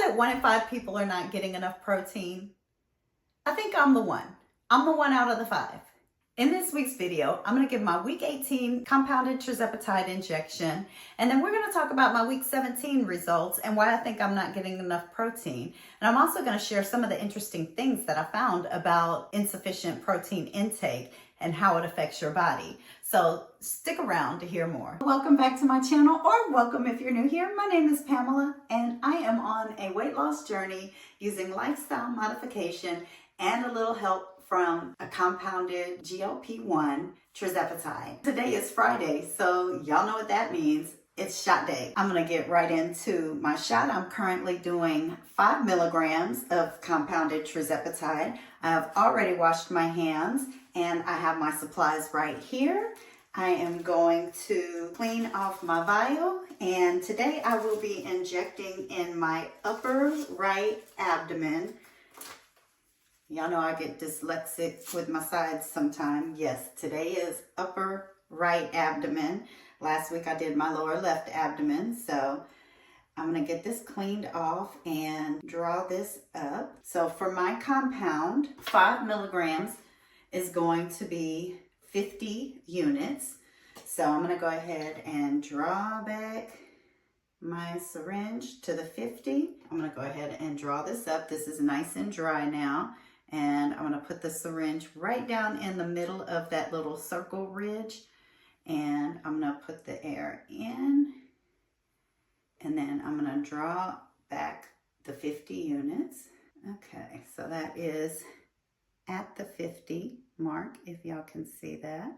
that 1 in 5 people are not getting enough protein? I think I'm the one. I'm the one out of the 5. In this week's video, I'm going to give my week 18 compounded tirzepatide injection, and then we're going to talk about my week 17 results and why I think I'm not getting enough protein. And I'm also going to share some of the interesting things that I found about insufficient protein intake and how it affects your body. So stick around to hear more. Welcome back to my channel, or welcome if you're new here. My name is Pamela, and I am on a weight loss journey using lifestyle modification and a little help from a compounded GLP-1 tirzepatide. Today is Friday, so y'all know what that means. It's shot day. I'm gonna get right into my shot. I'm currently doing 5 milligrams of compounded tirzepatide. I have already washed my hands and I have my supplies right here. I am going to clean off my vial, and today I will be injecting in my upper right abdomen. Y'all know I get dyslexic with my sides sometimes. Yes, today is upper right abdomen. Last week I did my lower left abdomen. So I'm going to get this cleaned off and draw this up. So for my compound, 5 milligrams is going to be 50 units. So I'm going to go ahead and draw back my syringe to the 50. I'm going to go ahead and draw this up. This is nice and dry now. And I'm going to put the syringe right down in the middle of that little circle ridge. And I'm going to put the air in. And then I'm going to draw back the 50 units. Okay, so that is at the 50 mark, if y'all can see that.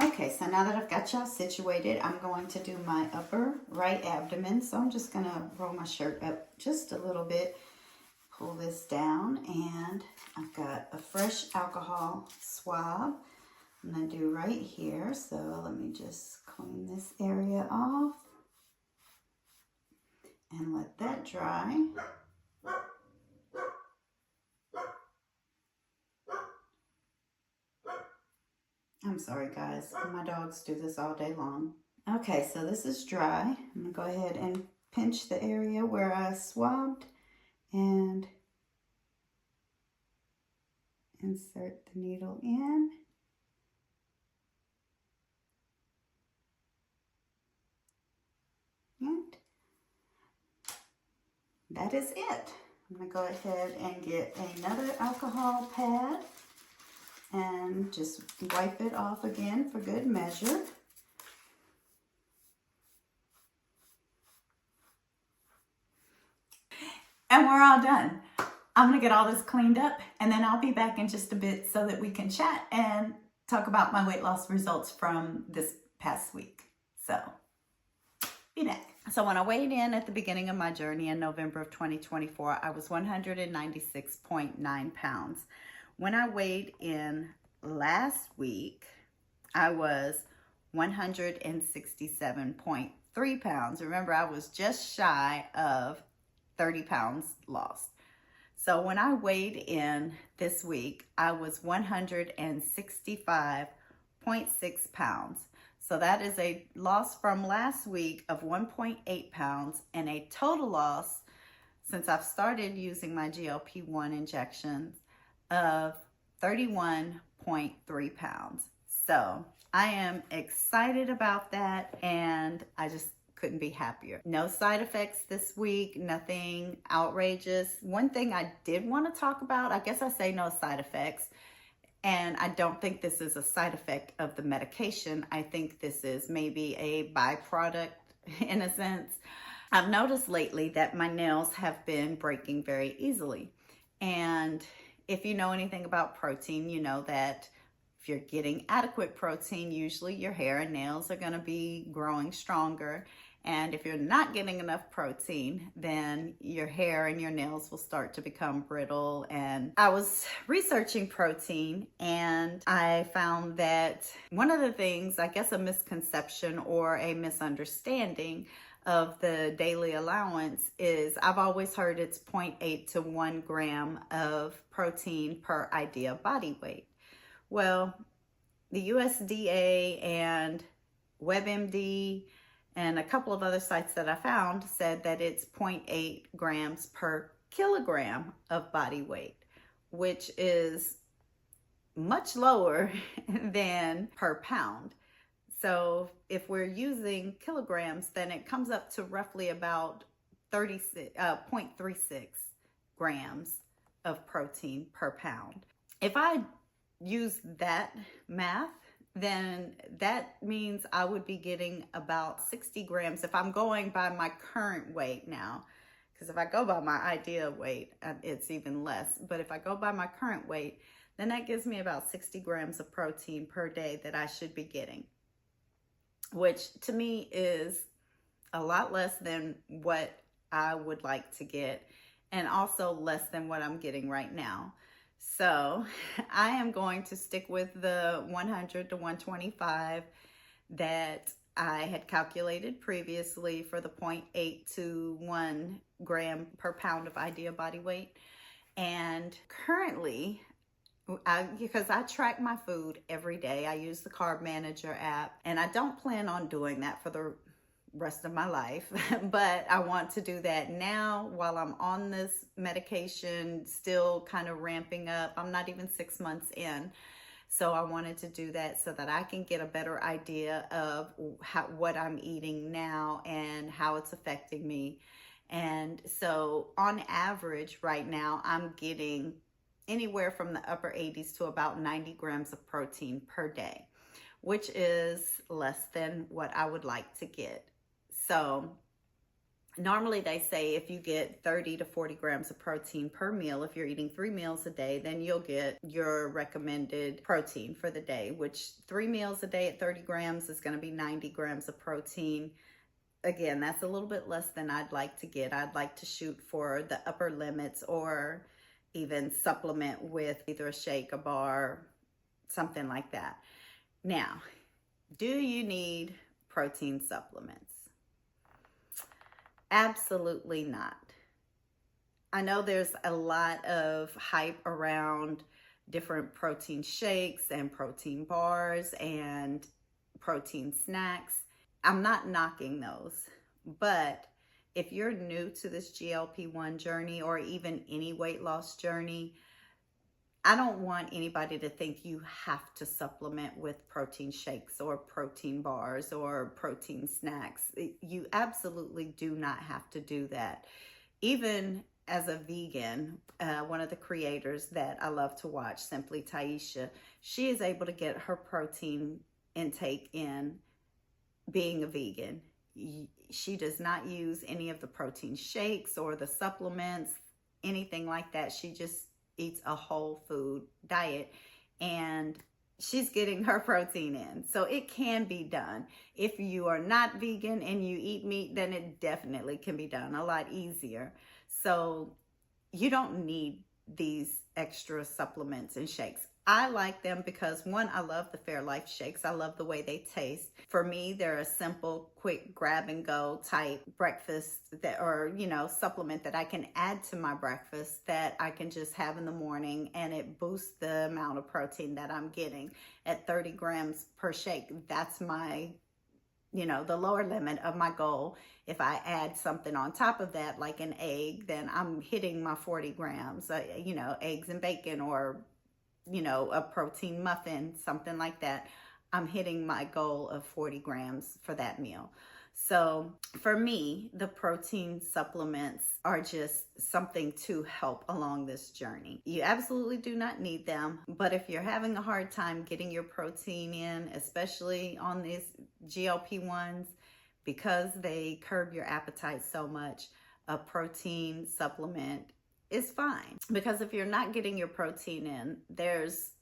Okay, so now that I've got y'all situated, I'm going to do my upper right abdomen. So I'm just going to roll my shirt up just a little bit. Pull this down, and I've got a fresh alcohol swab I'm going to do right here. So let me just clean this area off and let that dry. I'm sorry guys, my dogs do this all day long. Okay, so this is dry. I'm going to go ahead and pinch the area where I swabbed and insert the needle in. And that is it. I'm going to go ahead and get another alcohol pad and just wipe it off again for good measure. And we're all done. I'm going to get all this cleaned up, and then I'll be back in just a bit so that we can chat and talk about my weight loss results from this past week. So, be back. So when I weighed in at the beginning of my journey in November of 2024, I was 196.9 pounds. When I weighed in last week, I was 167.3 pounds. Remember, I was just shy of 30 pounds lost. So when I weighed in this week, I was 165.6 pounds. So that is a loss from last week of 1.8 pounds and a total loss since I've started using my GLP-1 injections of 31.3 pounds. So I am excited about that, and I just couldn't be happier. No side effects this week, nothing outrageous. One thing I did want to talk about, I guess I say no side effects, and I don't think this is a side effect of the medication. I think this is maybe a byproduct in a sense. I've noticed lately that my nails have been breaking very easily. And if you know anything about protein, you know that if you're getting adequate protein, usually your hair and nails are going to be growing stronger. And if you're not getting enough protein, then your hair and your nails will start to become brittle. And I was researching protein, and I found that one of the things, I guess a misconception or a misunderstanding of the daily allowance is I've always heard it's 0.8 to 1 gram of protein per idea of body weight. Well, the USDA and WebMD And a couple of other sites that I found said that it's 0.8 grams per kilogram of body weight, which is much lower than per pound. So if we're using kilograms, then it comes up to roughly about 0.36 grams of protein per pound. If I use that math, then that means I would be getting about 60 grams if I'm going by my current weight now. Because if I go by my ideal weight, it's even less. But if I go by my current weight, then that gives me about 60 grams of protein per day that I should be getting, which to me is a lot less than what I would like to get, and also less than what I'm getting right now. So I am going to stick with the 100 to 125 that I had calculated previously for the 0.8 to 1 gram per pound of ideal body weight. And currently, because I track my food every day, I use the Carb Manager app, and I don't plan on doing that for the rest of my life, but I want to do that now while I'm on this medication, still kind of ramping up. I'm not even 6 months in. So I wanted to do that so that I can get a better idea of what I'm eating now and how it's affecting me. And so on average right now, I'm getting anywhere from the upper 80s to about 90 grams of protein per day, which is less than what I would like to get. So normally they say if you get 30 to 40 grams of protein per meal, if you're eating 3 meals a day, then you'll get your recommended protein for the day, which 3 meals a day at 30 grams is going to be 90 grams of protein. Again, that's a little bit less than I'd like to get. I'd like to shoot for the upper limits, or even supplement with either a shake, a bar, something like that. Now, do you need protein supplements? Absolutely not. I know there's a lot of hype around different protein shakes and protein bars and protein snacks. I'm not knocking those, but if you're new to this GLP-1 journey or even any weight loss journey, I don't want anybody to think you have to supplement with protein shakes or protein bars or protein snacks. You absolutely do not have to do that. Even as a vegan, one of the creators that I love to watch, Simply Taisha, she is able to get her protein intake in being a vegan. She does not use any of the protein shakes or the supplements, anything like that. She just eats a whole food diet, and she's getting her protein in. So it can be done. If you are not vegan and you eat meat, then it definitely can be done a lot easier. So you don't need these extra supplements and shakes. I like them because, one, I love the Fairlife shakes. I love the way they taste. For me, they're a simple, quick grab and go type breakfast that, or, supplement that I can add to my breakfast that I can just have in the morning, and it boosts the amount of protein that I'm getting at 30 grams per shake. That's my, the lower limit of my goal. If I add something on top of that, like an egg, then I'm hitting my 40 grams, eggs and bacon, or a protein muffin, something like that. I'm hitting my goal of 40 grams for that meal. So for me, the protein supplements are just something to help along this journey. You absolutely do not need them, but if you're having a hard time getting your protein in, especially on these GLP-1s, because they curb your appetite so much, a protein supplement is fine. Because if you're not getting your protein in, there's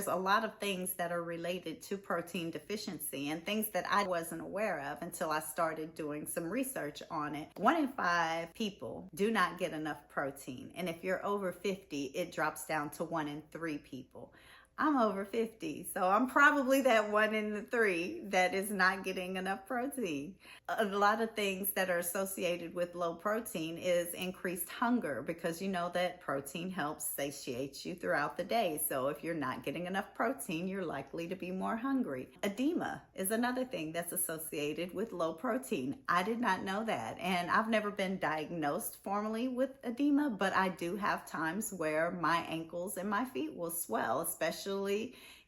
a lot of things that are related to protein deficiency, and things that I wasn't aware of until I started doing some research on it. 1 in 5 people do not get enough protein, and if you're over 50, it drops down to 1 in 3 people. I'm over 50, so I'm probably that 1 in the 3 that is not getting enough protein. A lot of things that are associated with low protein is increased hunger, because you know that protein helps satiate you throughout the day. So if you're not getting enough protein, you're likely to be more hungry. Edema is another thing that's associated with low protein. I did not know that, and I've never been diagnosed formally with edema, but I do have times where my ankles and my feet will swell, especially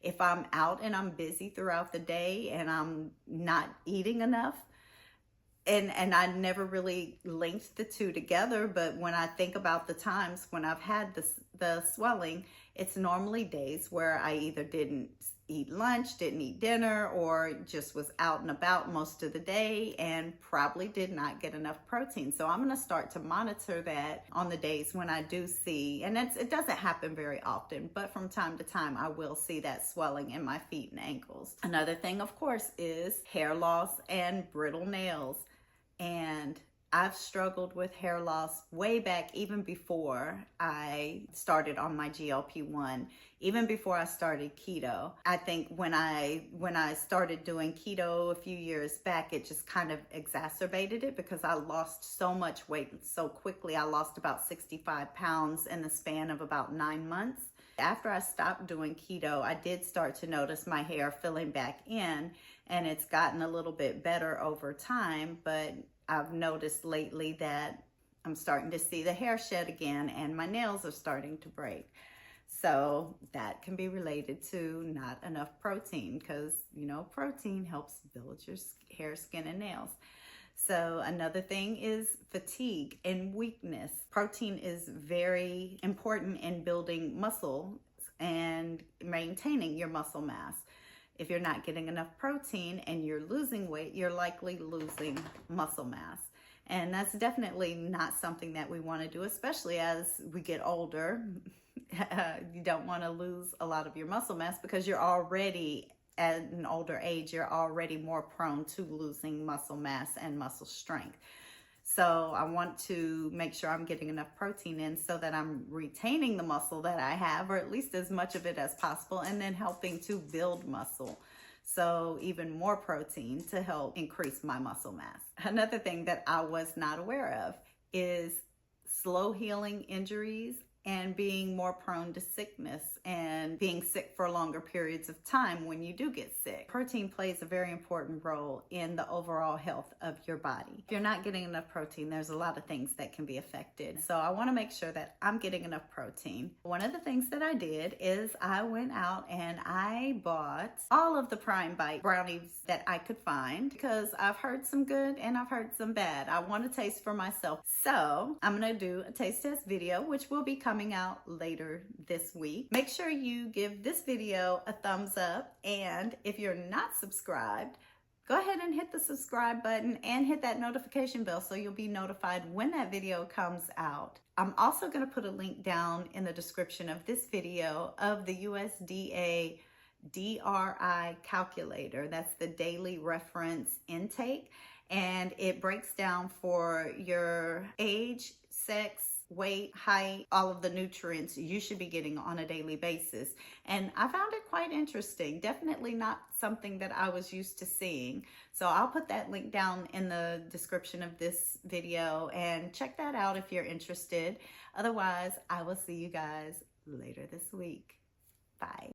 if I'm out and I'm busy throughout the day and I'm not eating enough. And I never really linked the two together, but when I think about the times when I've had the swelling, it's normally days where I either didn't eat lunch, didn't eat dinner, or just was out and about most of the day and probably did not get enough protein. So I'm going to start to monitor that on the days when I do see, and it doesn't happen very often, but from time to time I will see that swelling in my feet and ankles. Another thing, of course, is hair loss and brittle nails. And I've struggled with hair loss way back, even before I started on my GLP-1, even before I started keto. I think when I started doing keto a few years back, it just kind of exacerbated it because I lost so much weight so quickly. I lost about 65 pounds in the span of about 9 months. After I stopped doing keto, I did start to notice my hair filling back in, and it's gotten a little bit better over time, but I've noticed lately that I'm starting to see the hair shed again and my nails are starting to break. So that can be related to not enough protein, because, you know, protein helps build your hair, skin, and nails. So another thing is fatigue and weakness. Protein is very important in building muscle and maintaining your muscle mass. If you're not getting enough protein and you're losing weight, you're likely losing muscle mass. And that's definitely not something that we want to do, especially as we get older. You don't want to lose a lot of your muscle mass because you're already at an older age, you're already more prone to losing muscle mass and muscle strength. So I want to make sure I'm getting enough protein in so that I'm retaining the muscle that I have, or at least as much of it as possible, and then helping to build muscle. So even more protein to help increase my muscle mass. Another thing that I was not aware of is slow healing injuries and being more prone to sickness and being sick for longer periods of time when you do get sick. Protein plays a very important role in the overall health of your body. If you're not getting enough protein, there's a lot of things that can be affected. So I want to make sure that I'm getting enough protein. One of the things that I did is I went out and I bought all of the Prime Bite brownies that I could find, because I've heard some good and I've heard some bad. I want to taste for myself. So I'm going to do a taste test video, which will be coming out later this week. Make sure you give this video a thumbs up, and if you're not subscribed, go ahead and hit the subscribe button and hit that notification bell so you'll be notified when that video comes out. I'm also going to put a link down in the description of this video of the USDA DRI calculator. That's the daily reference intake, and it breaks down for your age, sex, weight, height, all of the nutrients you should be getting on a daily basis. And I found it quite interesting. Definitely not something that I was used to seeing. So I'll put that link down in the description of this video and check that out if you're interested. Otherwise, I will see you guys later this week. Bye.